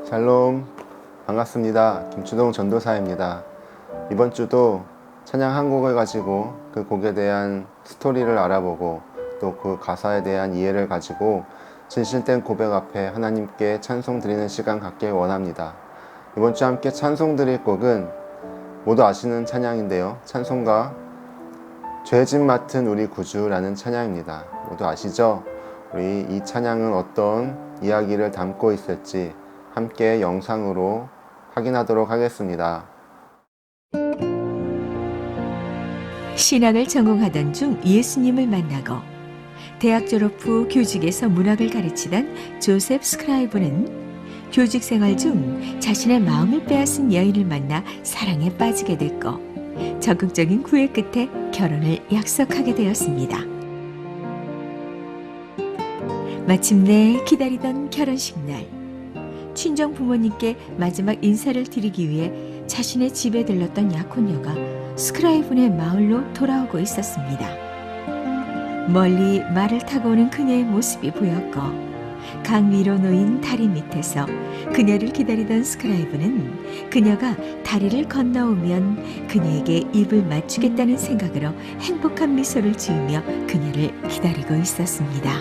샬롬, 반갑습니다. 김추동 전도사입니다. 이번 주도 찬양 한 곡을 가지고 그 곡에 대한 스토리를 알아보고 또 그 가사에 대한 이해를 가지고 진실된 고백 앞에 하나님께 찬송 드리는 시간 갖길 원합니다. 이번 주 함께 찬송 드릴 곡은 모두 아시는 찬양인데요. 찬송가 죄짐 맡은 우리 구주라는 찬양입니다. 모두 아시죠? 우리 이 찬양은 어떤 이야기를 담고 있을지 함께 영상으로 확인하도록 하겠습니다. 신학을 전공하던 중 예수님을 만나고 대학 졸업 후 교직에서 문학을 가르치던 조셉 스크라이브는 교직 생활 중 자신의 마음을 빼앗은 여인을 만나 사랑에 빠지게 됐고 적극적인 구애 끝에 결혼을 약속하게 되었습니다. 마침내 기다리던 결혼식 날, 친정 부모님께 마지막 인사를 드리기 위해 자신의 집에 들렀던 약혼녀가 스크라이븐의 마을로 돌아오고 있었습니다. 멀리 말을 타고 오는 그녀의 모습이 보였고 강 위로 놓인 다리 밑에서 그녀를 기다리던 스크라이브는 그녀가 다리를 건너오면 그녀에게 입을 맞추겠다는 생각으로 행복한 미소를 지으며 그녀를 기다리고 있었습니다.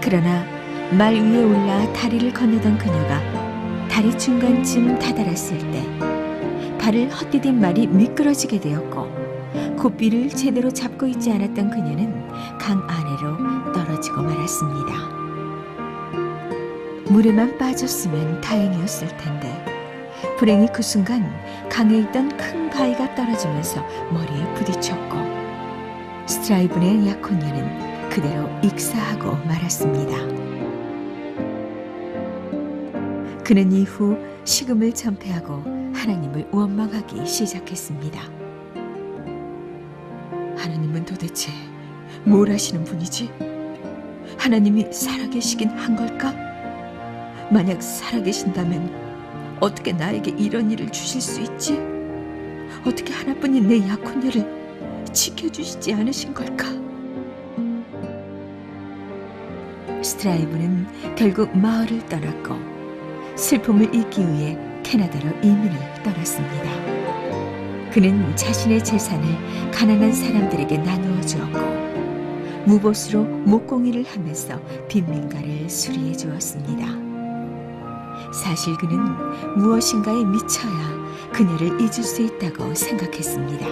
그러나 말 위에 올라 다리를 건너던 그녀가 다리 중간쯤 다다랐을 때 발을 헛디딘 말이 미끄러지게 되었고 고삐를 제대로 잡고 있지 않았던 그녀는 강 아래로 떨어지고 말았습니다. 물에만 빠졌으면 다행이었을 텐데 불행히 그 순간 강에 있던 큰 바위가 떨어지면서 머리에 부딪혔고 스트라이븐의 약혼녀는 그대로 익사하고 말았습니다. 그는 이후 식음을 전폐하고 하나님을 원망하기 시작했습니다. 하나님은 도대체 뭘 하시는 분이지? 하나님이 살아계시긴 한 걸까? 만약 살아계신다면 어떻게 나에게 이런 일을 주실 수 있지? 어떻게 하나뿐인 내 약혼녀를 지켜주시지 않으신 걸까? 스트라이브는 결국 마을을 떠났고 슬픔을 잊기 위해 캐나다로 이민을 떠났습니다. 그는 자신의 재산을 가난한 사람들에게 나누어 주었고 무보수로 목공일을 하면서 빈민가를 수리해 주었습니다. 사실 그는 무엇인가에 미쳐야 그녀를 잊을 수 있다고 생각했습니다.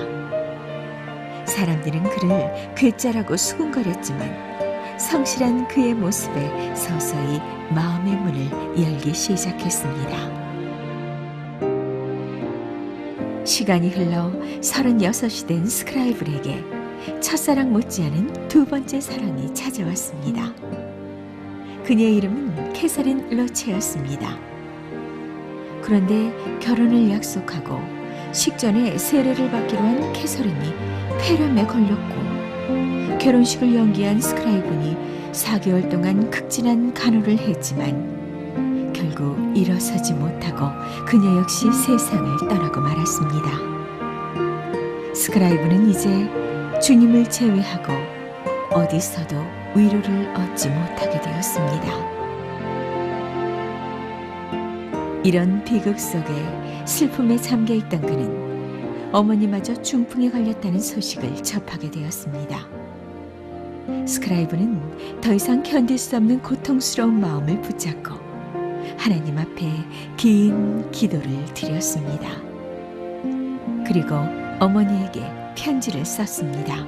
사람들은 그를 괴짜라고 수군거렸지만 성실한 그의 모습에 서서히 마음의 문을 열기 시작했습니다. 시간이 흘러 36이 된 스크라이브에게 첫사랑 못지않은 두 번째 사랑이 찾아왔습니다. 그녀의 이름은 캐서린 러체였습니다. 그런데 결혼을 약속하고 식전에 세례를 받기로 한 캐서린이 폐렴에 걸렸고 결혼식을 연기한 스크라이븐이 4개월 동안 극진한 간호를 했지만 결국 일어서지 못하고 그녀 역시 세상을 떠나고 말았습니다. 스크라이브는 이제 주님을 제외하고 어디서도 위로를 얻지 못하게 되었습니다. 이런 비극 속에 슬픔에 잠겨있던 그는 어머니마저 중풍에 걸렸다는 소식을 접하게 되었습니다. 스크라이브는 더 이상 견딜 수 없는 고통스러운 마음을 붙잡고 하나님 앞에 긴 기도를 드렸습니다. 그리고 어머니에게 편지를 썼습니다.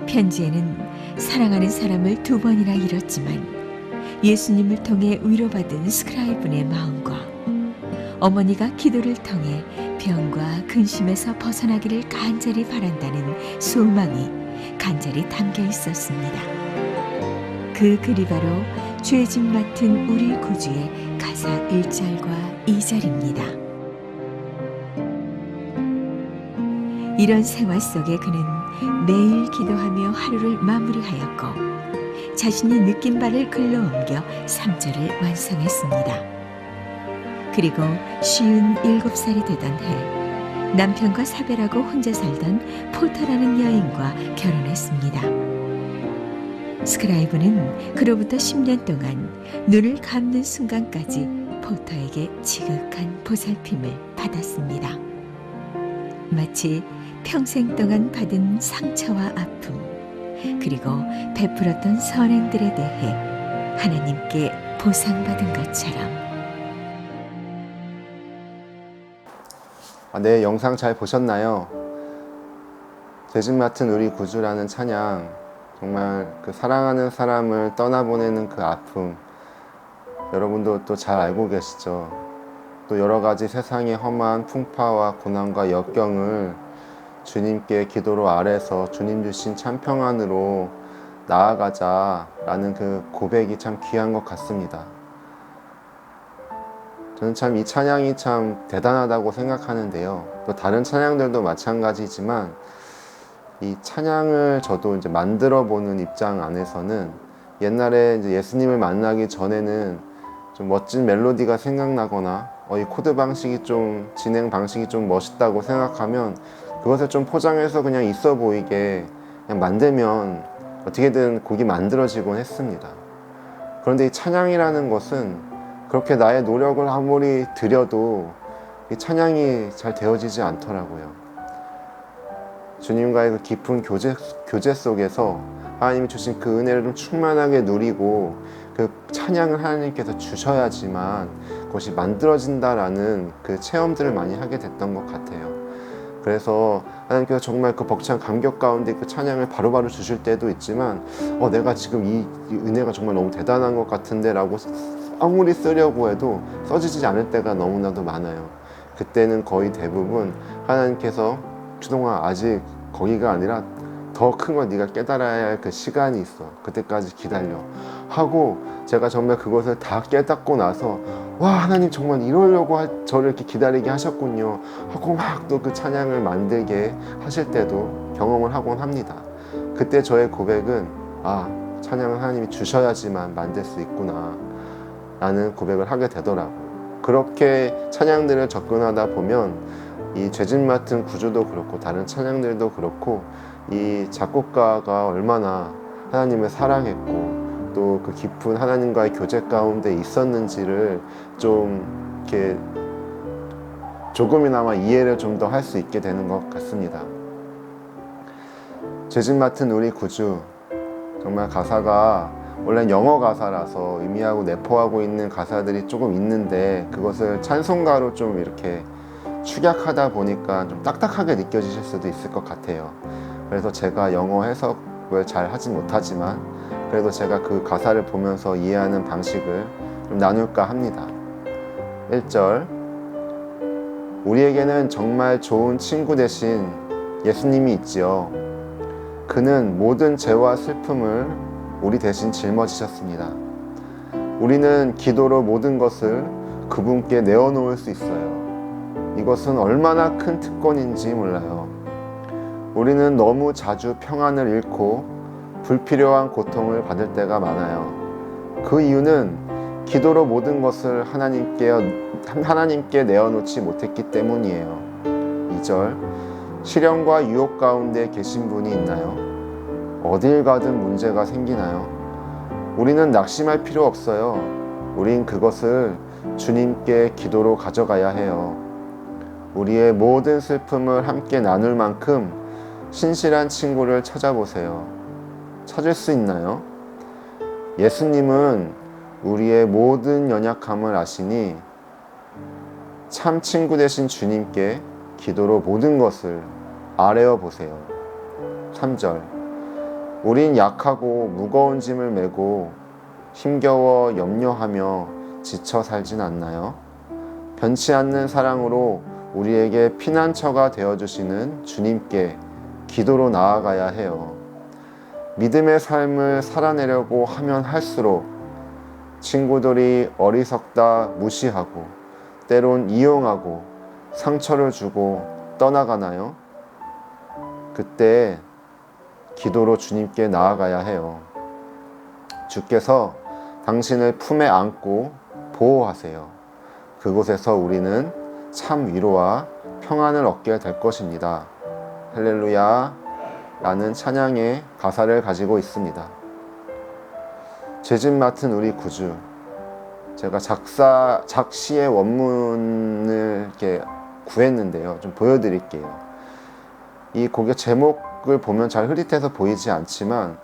편지에는 사랑하는 사람을 2번이나 잃었지만 예수님을 통해 위로받은 스크라이븐의 마음과 어머니가 기도를 통해 병과 근심에서 벗어나기를 간절히 바란다는 소망이 간절히 담겨 있었습니다. 그 글이 바로 죄짐 맡은 우리 구주의 가사 1절과 2절입니다. 이런 생활 속에 그는 매일 기도하며 하루를 마무리하였고 자신이 느낀 바를 글로 옮겨 3절을 완성했습니다. 그리고 57살이 되던 해 남편과 사별하고 혼자 살던 포터라는 여인과 결혼했습니다. 스크라이브는 그로부터 10년 동안 눈을 감는 순간까지 포터에게 지극한 보살핌을 받았습니다. 마치 평생 동안 받은 상처와 아픔, 그리고 베풀었던 선행들에 대해 하나님께 보상받은 것처럼. 네, 영상 잘 보셨나요? 죄짐 맡은 우리 구주라는 찬양, 정말 그 사랑하는 사람을 떠나보내는 그 아픔, 여러분도 또 잘 알고 계시죠? 또 여러 가지 세상의 험한 풍파와 고난과 역경을 주님께 기도로 아래서 주님 주신 참 평안으로 나아가자라는 그 고백이 참 귀한 것 같습니다. 저는 참 이 찬양이 참 대단하다고 생각하는데요. 또 다른 찬양들도 마찬가지지만 이 찬양을 저도 이제 만들어 보는 입장 안에서는 옛날에 이제 예수님을 만나기 전에는 좀 멋진 멜로디가 생각나거나 이 코드 방식이 좀 진행 방식이 좀 멋있다고 생각하면 그것을 좀 포장해서 그냥 있어 보이게 그냥 만들면 어떻게든 곡이 만들어지곤 했습니다. 그런데 이 찬양이라는 것은 그렇게 나의 노력을 아무리 들여도 이 찬양이 잘 되어지지 않더라고요. 주님과의 그 깊은 교제 속에서 하나님이 주신 그 은혜를 좀 충만하게 누리고 그 찬양을 하나님께서 주셔야지만 그것이 만들어진다라는 그 체험들을 많이 하게 됐던 것 같아요. 그래서 하나님께서 정말 그 벅찬 감격 가운데 그 찬양을 바로바로 주실 때도 있지만 내가 지금 이 은혜가 정말 너무 대단한 것 같은데 라고 아무리 쓰려고 해도 써지지 않을 때가 너무나도 많아요. 그때는 거의 대부분 하나님께서 주동아 아직 거기가 아니라 더 큰 걸 네가 깨달아야 할 그 시간이 있어. 그때까지 기다려 하고 제가 정말 그것을 다 깨닫고 나서 와 하나님 정말 이러려고 저를 이렇게 기다리게 하셨군요 하고 막 또 그 찬양을 만들게 하실 때도 경험을 하곤 합니다. 그때 저의 고백은 찬양을 하나님이 주셔야지만 만들 수 있구나 라는 고백을 하게 되더라고요. 그렇게 찬양들을 접근하다 보면 이 죄짐 맡은 구주도 그렇고 다른 찬양들도 그렇고 이 작곡가가 얼마나 하나님을 사랑했고 또 그 깊은 하나님과의 교제 가운데 있었는지를 좀 이렇게 조금이나마 이해를 좀 더 할 수 있게 되는 것 같습니다. 죄짐 맡은 우리 구주, 정말 가사가 원래 영어 가사라서 의미하고 내포하고 있는 가사들이 조금 있는데 그것을 찬송가로 좀 이렇게 축약하다 보니까 좀 딱딱하게 느껴지실 수도 있을 것 같아요. 그래서 제가 영어 해석을 잘 하진 못하지만 그래도 제가 그 가사를 보면서 이해하는 방식을 좀 나눌까 합니다. 1절, 우리에게는 정말 좋은 친구 대신 예수님이 있지요. 그는 모든 죄와 슬픔을 우리 대신 짊어지셨습니다. 우리는 기도로 모든 것을 그분께 내어놓을 수 있어요. 이것은 얼마나 큰 특권인지 몰라요. 우리는 너무 자주 평안을 잃고 불필요한 고통을 받을 때가 많아요. 그 이유는 기도로 모든 것을 하나님께 내어놓지 못했기 때문이에요. 2절, 시련과 유혹 가운데 계신 분이 있나요? 어딜 가든 문제가 생기나요? 우리는 낙심할 필요 없어요. 우린 그것을 주님께 기도로 가져가야 해요. 우리의 모든 슬픔을 함께 나눌 만큼 신실한 친구를 찾아보세요. 찾을 수 있나요? 예수님은 우리의 모든 연약함을 아시니 참 친구 되신 주님께 기도로 모든 것을 아뢰어 보세요. 3절, 우린 약하고 무거운 짐을 메고 힘겨워 염려하며 지쳐 살진 않나요? 변치 않는 사랑으로 우리에게 피난처가 되어주시는 주님께 기도로 나아가야 해요. 믿음의 삶을 살아내려고 하면 할수록 친구들이 어리석다 무시하고 때론 이용하고 상처를 주고 떠나가나요? 그때 기도로 주님께 나아가야 해요. 주께서 당신을 품에 안고 보호하세요. 그곳에서 우리는 참 위로와 평안을 얻게 될 것입니다. 할렐루야 라는 찬양의 가사를 가지고 있습니다. 제 집 맡은 우리 구주, 제가 작시의 원문을 이렇게 구했는데요. 좀 보여드릴게요. 이 곡의 제목을 보면 잘 흐릿해서 보이지 않지만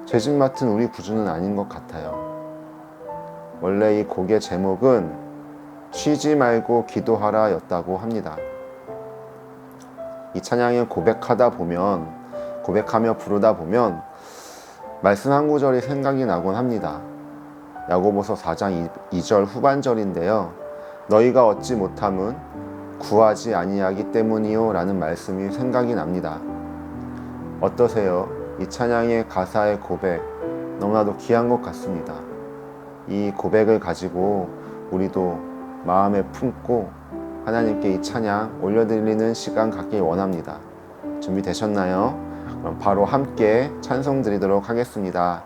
제 집 맡은 우리 구주는 아닌 것 같아요. 원래 이 곡의 제목은 쉬지 말고 기도하라 였다고 합니다. 이 찬양을 고백하며 부르다 보면 말씀 한 구절이 생각이 나곤 합니다. 야고보서 4장 2절 후반절인데요. 너희가 얻지 못함은 구하지 아니하기 때문이요 라는 말씀이 생각이 납니다. 어떠세요? 이 찬양의 가사의 고백 너무나도 귀한 것 같습니다. 이 고백을 가지고 우리도 마음에 품고 하나님께 이 찬양 올려드리는 시간 갖길 원합니다. 준비되셨나요? 그럼 바로 함께 찬송 드리도록 하겠습니다.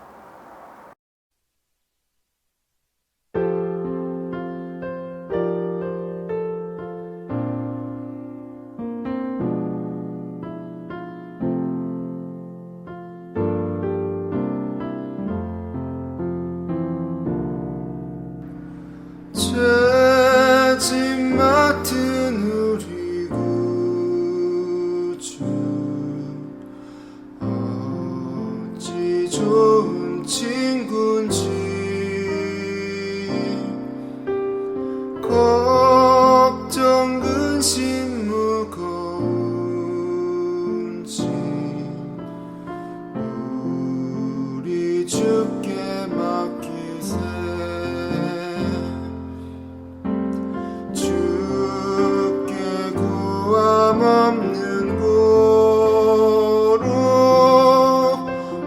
죄짐 맡은 우리 구주 어찌 좋은 친구인지 걱정 근심 무거운지 우리 주께 맡기세 없는 고로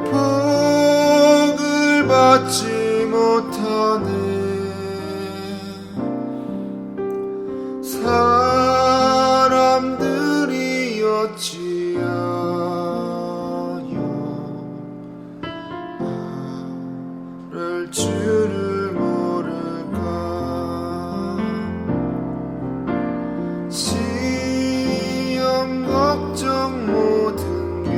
복을 받지 못하네. 사람들이 어찌하여 나를 주를 모를까. 걱정 모든 괴로움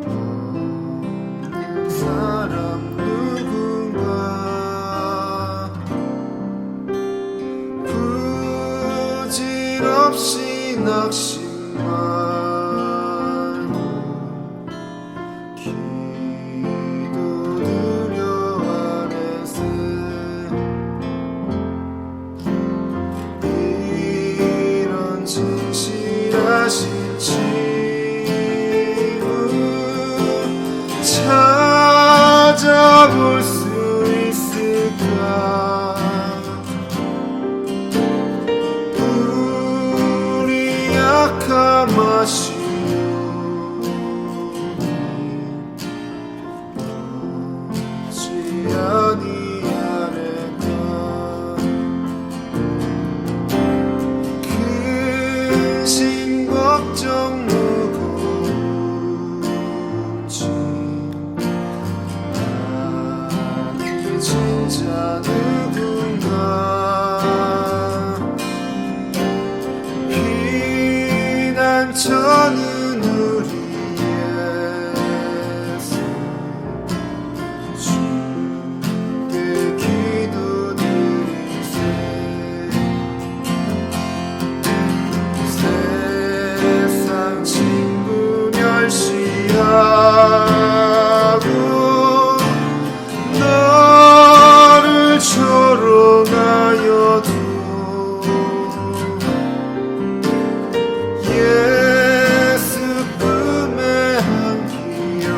없는 사람 누군가 부질없이 낙심 말고 기도드려 아래세 진실하신 친구 찾아볼 수 있을까. 우리 약함 아시오니 어찌 아니하래까. 근심 걱정 무거운지 나를 진짜 누군가 피난처는 우리 예수 주께 기도드리세. 세상 친구 멸시하고 너를 조롱하여도 예수 품에 안기어서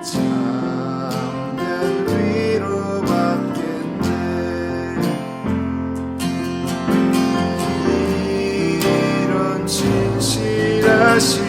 참된 위로받겠네. 이런 진실하신